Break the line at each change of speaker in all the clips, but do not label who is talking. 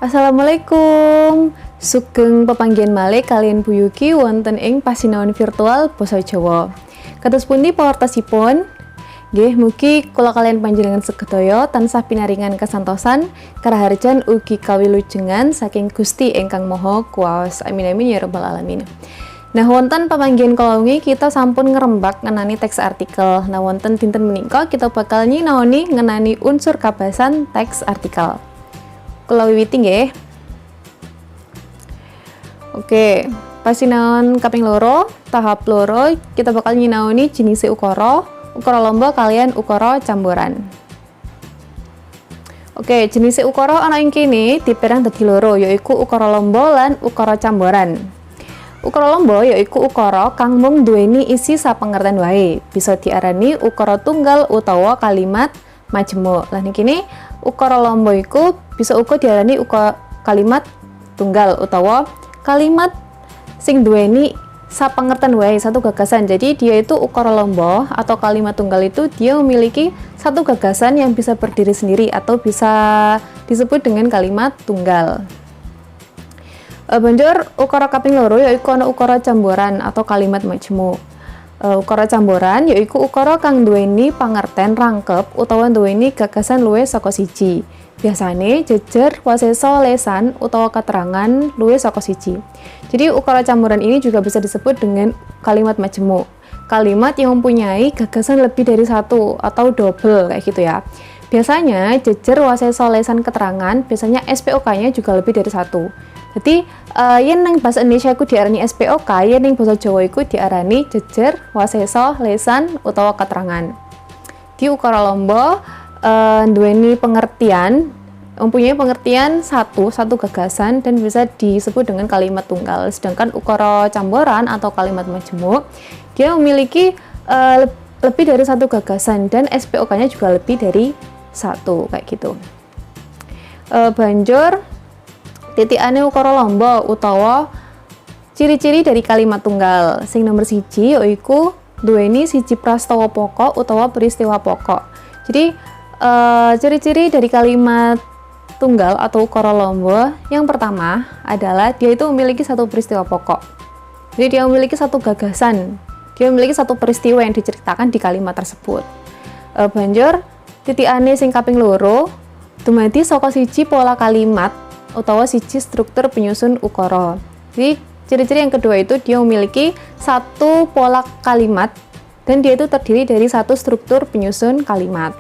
Assalamualaikum. Sugeng pepanggihan malih kalian Bu Yuki wonten ing pasinaon virtual basa Jawa. Kados pundi pawartosipun? Nggih, mugi kula kalian panjenengan sedaya tansah pinaringan kasantosan, karaharjan ugi kawilujengan saking Gusti ingkang Maha Kuwaos. Amin amin ya rabbal alamin. Nah, wonten pepanggihan kala wingi kita sampun ngrembak ngenani teks artikel. Nah, wonten dinten menika kita bakal nyinaoni ngenani unsur kabasan teks artikel. Kula wiwiti nggih. Oke, pasinaon kaping loro, tahap loro kita bakal nyinaoni jenis ukara lomba kalian ukara camboran. Oke, jenis ukara ana ing kene dipérang dadi loro, yaiku ukara lomba lan ukara camboran. Ukara lomba yaiku ukara kang mung duweni isi sapengerten wae, bisa diarani ukara tunggal utawa kalimat majemuk. Lah niki kene ukara lomba iku bisa uga diarani kalimat tunggal utawa kalimat sing duweni sapengerten wae, satu gagasan. Jadi dia itu ukara lomba atau kalimat tunggal itu dia memiliki satu gagasan yang bisa berdiri sendiri atau bisa disebut dengan kalimat tunggal. Banjur ukara kaping loro yaiku ana ukara camboran atau kalimat majemuk. Ukara camboran yaiku ukara kang duweni pangerten rangkep utawa duweni gagasan luwih saka siji. Biasane jejer, wasesa, lesan utawa keterangan luwih saka siji. Jadi ukara camboran ini juga bisa disebut dengan kalimat majemuk. Kalimat yang mempunyai gagasan lebih dari satu atau double kayak gitu ya. Biasanya jejer, wasesa, lesan, keterangan biasanya SPOK-nya juga lebih dari satu. Jadi yen nang bahasa Indonesia iku diarani SPOK, yen ning basa Jawa iku diarani jejer, wasesa, lesan utawa keterangan. Di ukara lomba duweni pengertian, mempunyai pengertian satu gagasan dan bisa disebut dengan kalimat tunggal. Sedangkan ukara camboran atau kalimat majemuk dia memiliki lebih dari satu gagasan dan SPOK-nya juga lebih dari satu kayak gitu. Banjur titikane ukara lomba utawa ciri-ciri dari kalimat tunggal. Sing nomor siji yaiku duweni siji prastawa pokok utawa peristiwa pokok. Jadi ciri-ciri dari kalimat tunggal atau ukara lomba yang pertama adalah dia itu memiliki satu peristiwa pokok. Jadi dia memiliki satu gagasan, dia memiliki satu peristiwa yang diceritakan di kalimat tersebut. Banjur titikane sing kaping loro dumadi saka siji pola kalimat utawa siji struktur penyusun ukara. Jadi ciri-ciri yang kedua itu dia memiliki satu pola kalimat dan dia itu terdiri dari satu struktur penyusun kalimat.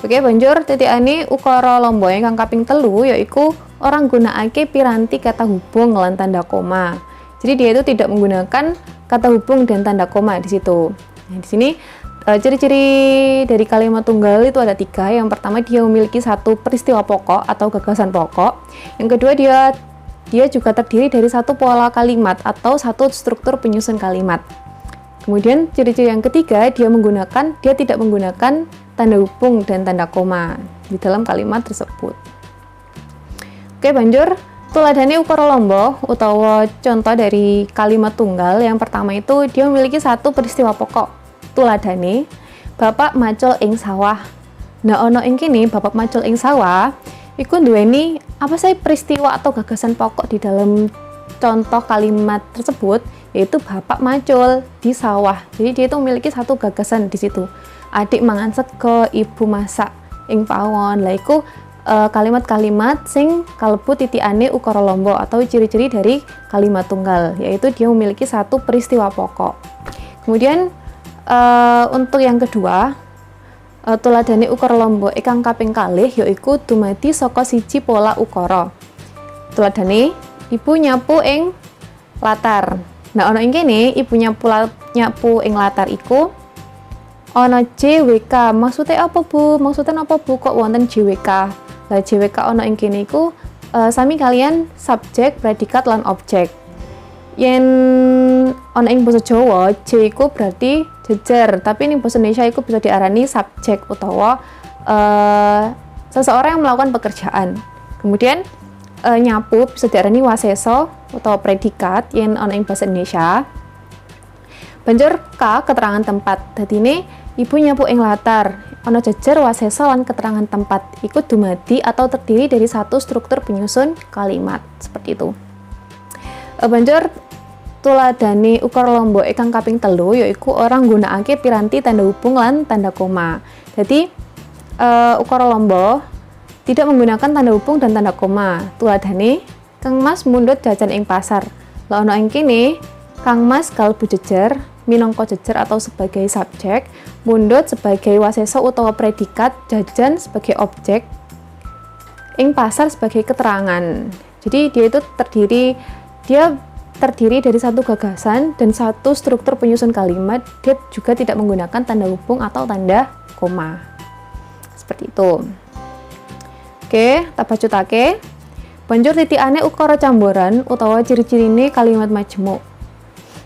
Oke, banjur titikane ukara lomba yang kaping telu yaiku orang gunakake piranti kata hubung lan tanda koma. Jadi dia itu tidak menggunakan kata hubung dan tanda koma di situ. Nah, di sini ciri-ciri dari kalimat tunggal itu ada tiga. Yang pertama dia memiliki satu peristiwa pokok atau gagasan pokok. Yang kedua dia juga terdiri dari satu pola kalimat atau satu struktur penyusun kalimat. Kemudian ciri-ciri yang ketiga dia tidak menggunakan tanda hubung dan tanda koma di dalam kalimat tersebut. Oke, banjur tuladhane ukara lomba utawa contoh dari kalimat tunggal yang pertama itu dia memiliki satu peristiwa pokok. Tuladhane bapak macul ing sawah. Nah, ana ing kene bapak macul ing sawah iku duweni apa sih peristiwa atau gagasan pokok di dalam contoh kalimat tersebut, yaitu bapak macul di sawah. Jadi dia itu memiliki satu gagasan di situ. Adik mangan sego, ibu masak ing pawon. Lah iku kalimat-kalimat sing kalebu titikane ukara lomba atau ciri-ciri dari kalimat tunggal, yaitu dia memiliki satu peristiwa pokok. Kemudian untuk yang kedua, tuladhane ukara lomba ingkang kaping kalih yaiku dumadi saka siji pola ukara. Tuladhane ibu nyapu ing latar. Nah, ana ing kene ibu nyapu ing latar iku ana JWK. Maksudnya apa, Bu? Maksudnya apa, Bu? Kok wonten JWK? Lah JWK ana ing kene iku sami kalian subjek, predikat lan objek. Yen ana ing basa Jawa, J iku berarti jejer, tapi ning basa Indonesia iku bisa diarani subjek utawa seseorang yang melakukan pekerjaan. Kemudian nyapu bisa diarani wasesa utawa predikat yen ana ing basa Indonesia. Banjur K keterangan tempat. Dadine Ibu nyapu ing latar, ana jejer wasesa lan keterangan tempat. Iku dumadi atau terdiri dari satu struktur penyusun kalimat. Seperti itu. Banjur tuladhane ukara lamba ingkang kaping 3 yaiku ora nggunakake piranti tanda hubung lan tanda koma. Jadi ukara lamba tidak menggunakan tanda hubung dan tanda koma. Tuladhane Kang Mas mundhut jajan ing pasar. Lah ana ing kene Kang Mas kalbu jejer minangka jejer atau sebagai subjek, mundhut sebagai wasesa utawa predikat, jajan sebagai objek, ing pasar sebagai keterangan. Jadi dia itu terdiri dari satu gagasan dan satu struktur penyusun kalimat. Dia juga tidak menggunakan tanda hubung atau tanda koma. Seperti itu. Oke, tak bacutake. Banjur titikane ukara camboran utawa ciri-cirine kalimat majemuk.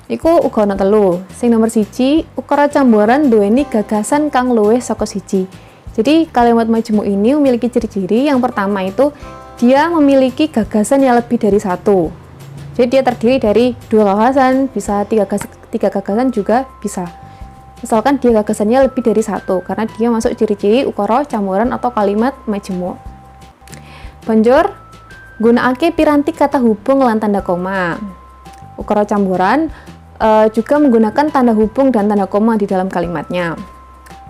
Iku uga ana 3. Sing nomor 1, ukara camboran duweni gagasan kang luwih saka siji. Jadi kalimat majemuk ini memiliki ciri-ciri. Yang pertama itu dia memiliki gagasan yang lebih dari satu. Jadi dia terdiri dari 2 gagasan, bisa 3 gagasan juga bisa. Misalkan dia gagasannya lebih dari 1, karena dia masuk ciri-ciri ukara camboran atau kalimat majemuk. Banjur gunakake piranti kata hubung lan tanda koma. Ukara camboran juga menggunakan tanda hubung dan tanda koma di dalam kalimatnya.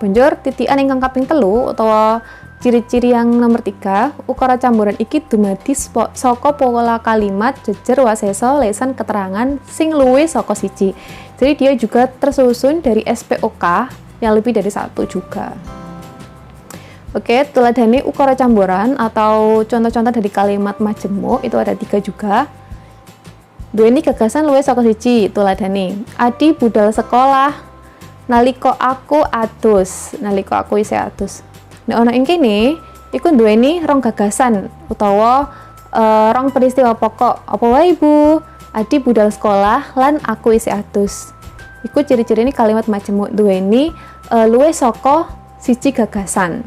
Banjur titikan ingkang kaping 3 utawa ciri-ciri yang nomor 3, ukara camboran iki dumadi saka pola kalimat, jejer, wasesa, lesan, keterangan sing luwih saka siji. Jadi dia juga tersusun dari SPOK yang lebih dari 1 juga. Oke, tuladhane ukara camboran atau contoh-contoh dari kalimat majemuk itu ada 3 juga. Duweni gagasan luwih saka siji. Tuladhane, Adi budal sekolah nalika aku adus, nalika aku isih adus. Nah, ana ing kene iku duweni rong gagasan utawa rong peristiwa pokok. Apa wae, Bu? Adi budal sekolah lan aku isih adus. Iku ciri-cirine kalimat majemuk duweni luwih saka siji gagasan.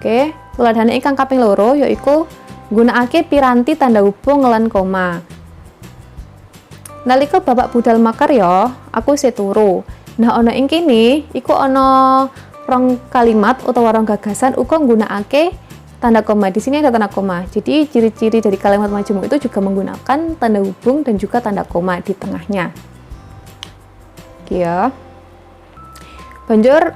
Oke, tuladhane ingkang kaping 2 yaiku gunakake piranti tanda hubung lan koma. Nalika bapak budal makarya, aku isih turu. Nah, ana ing kene iku ana rong kalimat utawa rong gagasan uga nggunakake tanda koma. Di sini ada tanda koma. Jadi ciri-ciri dari kalimat majemuk itu juga menggunakan tanda hubung dan juga tanda koma di tengahnya. Oke ya. Banjur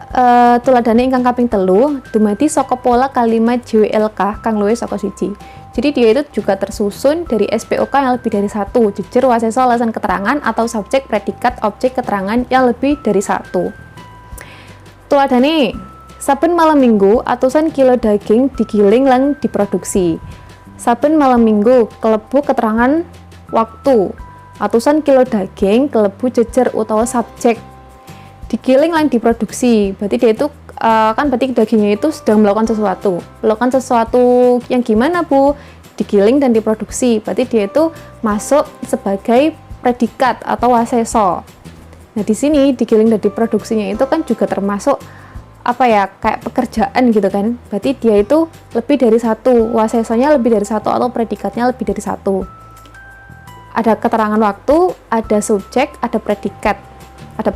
tuladhane ingkang kaping 3 dumadi saka pola kalimat JWLK kang luwih saka siji. Jadi dia itu juga tersusun dari SPOK yang lebih dari 1, jejer, wasesa, lesan, keterangan atau subjek, predikat, objek, keterangan yang lebih dari 1. Tuladhane, saben malam minggu atusan kilo daging digiling lan diproduksi. Saben malam minggu kelebu keterangan waktu. Atusan kilo daging kelebu jejer utawa subjek. Digiling lan diproduksi. Berarti dia itu berarti dagingnya itu sedang melakukan sesuatu. Melakukan sesuatu yang gimana, Bu? Digiling dan diproduksi. Berarti dia itu masuk sebagai predikat atau wasesa. Nah, di sini digiling dan diproduksinya itu kan juga termasuk kayak pekerjaan gitu kan. Berarti dia itu lebih dari 1, wasesanya lebih dari 1 atau predikatnya lebih dari 1. Ada keterangan waktu, ada subjek, ada predikat. Ada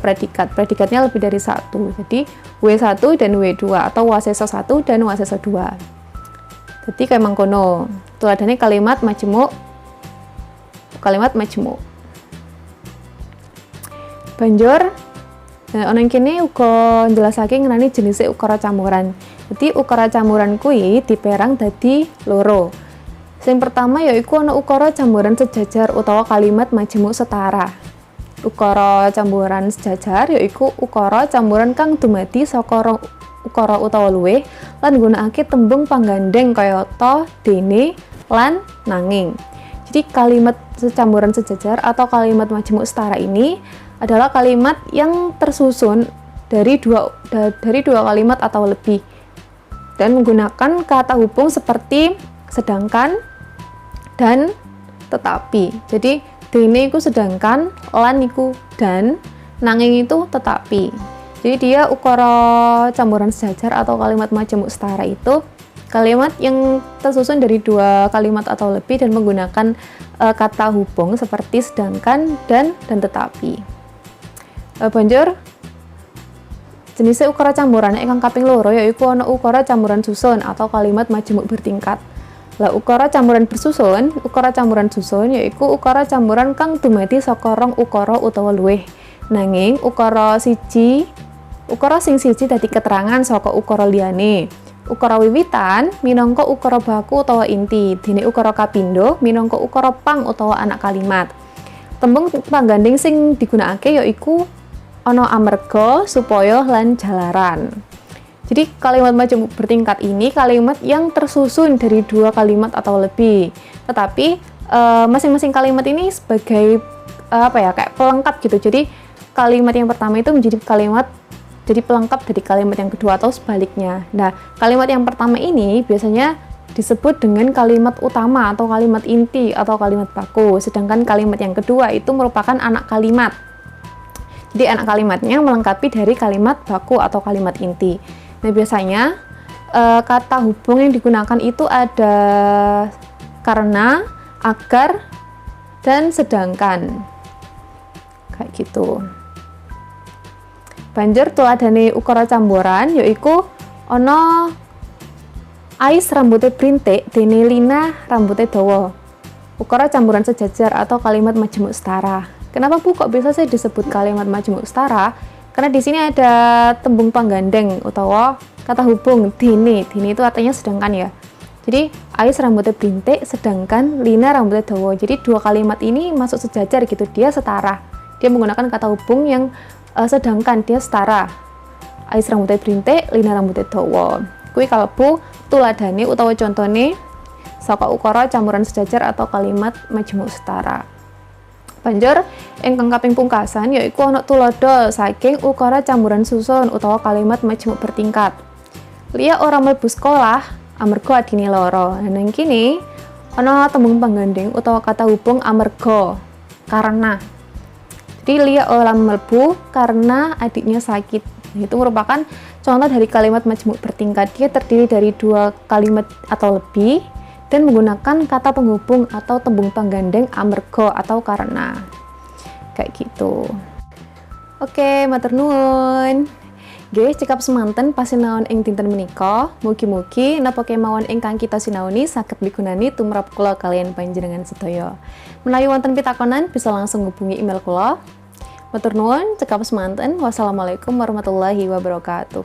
predikatnya lebih dari 1. Jadi W1 dan W2 atau wasesa 1 dan wasesa 2. Jadi kayak mangkono. Tuladhane kalimat majemuk. Banjur ana ing kene uga njelasake ngenani jenis ukara camboran. Jadi ukara camboran kuwi diperang dadi 2. Sing pertama yaiku ana ukara camboran sejajar utawa kalimat majemuk setara. Ukara camboran sejajar yaiku ukara camboran kang dumadi saka ukara utawa luwih lan nggunakake tembung panggandeng kayata dene lan nanging. Jadi kalimat camboran sejajar atau kalimat majemuk setara ini adalah kalimat yang tersusun dari dua kalimat atau lebih dan menggunakan kata hubung seperti sedangkan dan tetapi. Jadi dene iku sedangkan, lan iku dan, nanging itu tetapi. Jadi dia ukara camboran sejajar atau kalimat majemuk setara itu kalimat yang tersusun dari 2 kalimat atau lebih dan menggunakan kata hubung seperti sedangkan dan tetapi. Banjur Jenisnya ukara campuran ingkang kaping loro yaiku ana ukara campuran susun atau kalimat majemuk bertingkat. Lah ukara campuran susun yaiku ukara campuran kang dumadi saka rong ukara utawa luwih. Nanging ukara sing siji dadi keterangan saka ukara liyane. Ukara wiwitan minangka ukara baku utawa inti, dene ukara kapindho minangka ukara pang utawa anak kalimat. Tembung panggandeng sing digunakake yaiku ana amarga, supaya lan jalaran. Jadi kalimat majemuk bertingkat ini kalimat yang tersusun dari 2 kalimat atau lebih. Tetapi masing-masing kalimat ini sebagai kayak pelengkap gitu. Jadi kalimat yang pertama itu menjadi pelengkap dari kalimat yang kedua atau sebaliknya. Nah, kalimat yang pertama ini biasanya disebut dengan kalimat utama atau kalimat inti atau kalimat baku. Sedangkan kalimat yang kedua itu merupakan anak kalimat. Jadi anak kalimatnya melengkapi dari kalimat baku atau kalimat inti. Nah, biasanya kata hubung yang digunakan itu ada karena, agar, dan sedangkan. Kayak gitu. Banjur tuladhane ukara campuran yaiku ana Ais rambutnya brintik, dene Lina rambutnya dawa. Ukara campuran sejajar atau kalimat majemuk setara. Kenapa Bu kok bisa sih disebut kalimat majemuk setara? Karena di sini ada tembung panggandeng utawa kata hubung dene. Dene itu artinya sedangkan ya. Jadi Ais rambutnya brintik sedangkan Lina rambutnya dawa. Jadi dua kalimat ini masuk sejajar gitu, dia setara. Dia menggunakan kata hubung yang sedangkan, dia setara. Ais rambutnya brintik, Lina rambutnya dawa. Kuwi kalebu tuladhane utawa contone saka ukara campuran sejajar atau kalimat majemuk setara. Banjur ingkang kaping pungkasan yaiku ana tuladha saking ukara campuran susun utawa kalimat majemuk bertingkat. Lia ora mlebu sekolah amarga adine lara. Nang kene ana tembung panggandeng utawa kata hubung amarga, karena. Jadi Lia ora mlebu karena adiknya sakit. Itu merupakan contoh dari kalimat majemuk bertingkat. Dia terdiri dari 2 kalimat atau lebih dan menggunakan kata penghubung atau tembung panggandeng amarga atau karena. Kayak gitu. Oke, matur nuwun. Nggih, cekap semanten pasinaon ing dinten menika. Mugi-mugi napa kemawon ingkang kita sinaoni saged migunani tumrap kula kaliyan panjenengan sedaya. Menawi wonten pitakonan bisa langsung hubungi email kula. Matur nuwun, cekap semanten. Wassalamualaikum warahmatullahi wabarakatuh.